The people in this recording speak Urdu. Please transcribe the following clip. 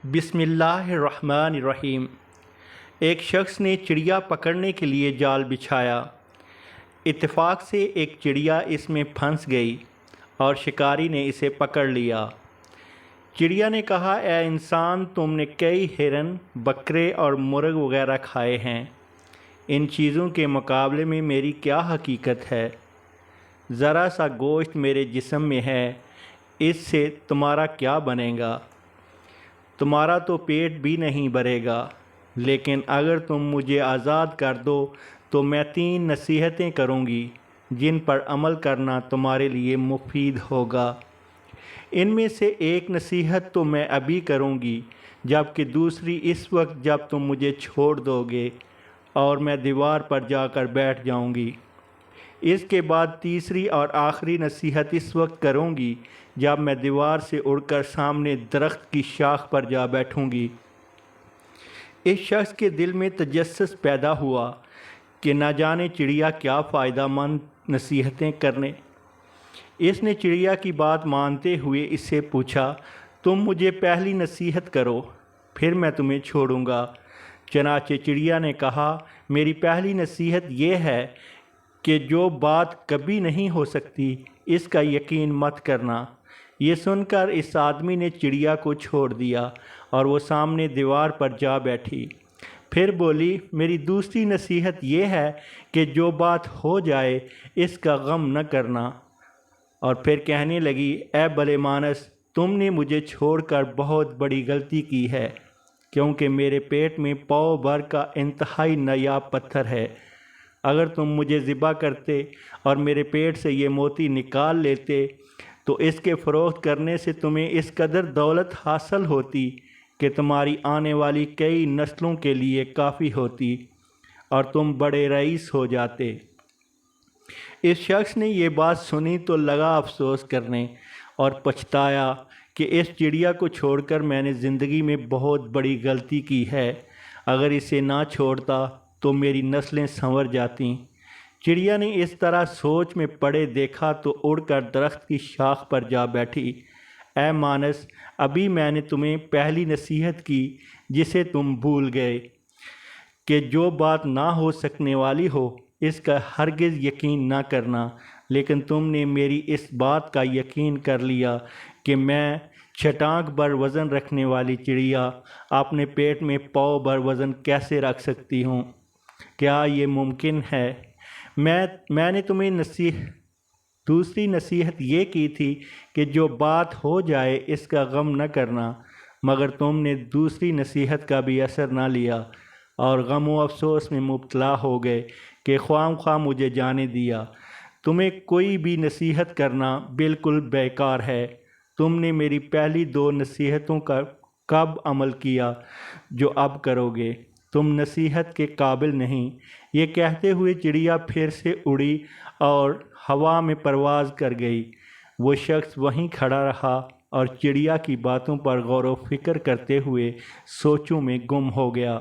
بسم اللہ الرحمن الرحیم۔ ایک شخص نے چڑیا پکڑنے کے لیے جال بچھایا۔ اتفاق سے ایک چڑیا اس میں پھنس گئی اور شکاری نے اسے پکڑ لیا۔ چڑیا نے کہا، اے انسان، تم نے کئی ہرن، بکرے اور مرغ وغیرہ کھائے ہیں، ان چیزوں کے مقابلے میں میری کیا حقیقت ہے؟ ذرا سا گوشت میرے جسم میں ہے، اس سے تمہارا کیا بنے گا؟ تمہارا تو پیٹ بھی نہیں بھرے گا، لیکن اگر تم مجھے آزاد کر دو تو میں 3 نصیحتیں کروں گی جن پر عمل کرنا تمہارے لیے مفید ہوگا۔ ان میں سے ایک نصیحت تو میں ابھی کروں گی، جبکہ دوسری اس وقت جب تم مجھے چھوڑ دو گے اور میں دیوار پر جا کر بیٹھ جاؤں گی۔ اس کے بعد تیسری اور آخری نصیحت اس وقت کروں گی جب میں دیوار سے اڑ کر سامنے درخت کی شاخ پر جا بیٹھوں گی۔ اس شخص کے دل میں تجسس پیدا ہوا کہ نہ جانے چڑیا کیا فائدہ مند نصیحتیں کرنے۔ اس نے چڑیا کی بات مانتے ہوئے اس سے پوچھا، تم مجھے پہلی نصیحت کرو، پھر میں تمہیں چھوڑوں گا۔ چنانچہ چڑیا نے کہا، میری پہلی نصیحت یہ ہے کہ جو بات کبھی نہیں ہو سکتی اس کا یقین مت کرنا۔ یہ سن کر اس آدمی نے چڑیا کو چھوڑ دیا اور وہ سامنے دیوار پر جا بیٹھی۔ پھر بولی، میری دوسری نصیحت یہ ہے کہ جو بات ہو جائے اس کا غم نہ کرنا۔ اور پھر کہنے لگی، اے بھلے مانس، تم نے مجھے چھوڑ کر بہت بڑی غلطی کی ہے، کیونکہ میرے پیٹ میں پاؤ بھر کا انتہائی نایاب پتھر ہے۔ اگر تم مجھے ذبح کرتے اور میرے پیٹ سے یہ موتی نکال لیتے تو اس کے فروخت کرنے سے تمہیں اس قدر دولت حاصل ہوتی کہ تمہاری آنے والی کئی نسلوں کے لیے کافی ہوتی اور تم بڑے رئیس ہو جاتے۔ اس شخص نے یہ بات سنی تو لگا افسوس کرنے اور پچھتایا کہ اس چڑیا کو چھوڑ کر میں نے زندگی میں بہت بڑی غلطی کی ہے۔ اگر اسے نہ چھوڑتا تو میری نسلیں سنور جاتیں۔ چڑیا نے اس طرح سوچ میں پڑے دیکھا تو اڑ کر درخت کی شاخ پر جا بیٹھی۔ اے مانس، ابھی میں نے تمہیں پہلی نصیحت کی جسے تم بھول گئے کہ جو بات نہ ہو سکنے والی ہو اس کا ہرگز یقین نہ کرنا، لیکن تم نے میری اس بات کا یقین کر لیا کہ میں چھٹانک بھر وزن رکھنے والی چڑیا اپنے پیٹ میں پاؤ بھر وزن کیسے رکھ سکتی ہوں؟ کیا یہ ممکن ہے؟ میں نے تمہیں دوسری نصیحت یہ کی تھی کہ جو بات ہو جائے اس کا غم نہ کرنا، مگر تم نے دوسری نصیحت کا بھی اثر نہ لیا اور غم و افسوس میں مبتلا ہو گئے کہ خواہ خواہ مجھے جانے دیا۔ تمہیں کوئی بھی نصیحت کرنا بالکل بیکار ہے۔ تم نے میری پہلی 2 نصیحتوں کا کب عمل کیا جو اب کرو گے؟ تم نصیحت کے قابل نہیں۔ یہ کہتے ہوئے چڑیا پھر سے اڑی اور ہوا میں پرواز کر گئی۔ وہ شخص وہیں کھڑا رہا اور چڑیا کی باتوں پر غور و فکر کرتے ہوئے سوچوں میں گم ہو گیا۔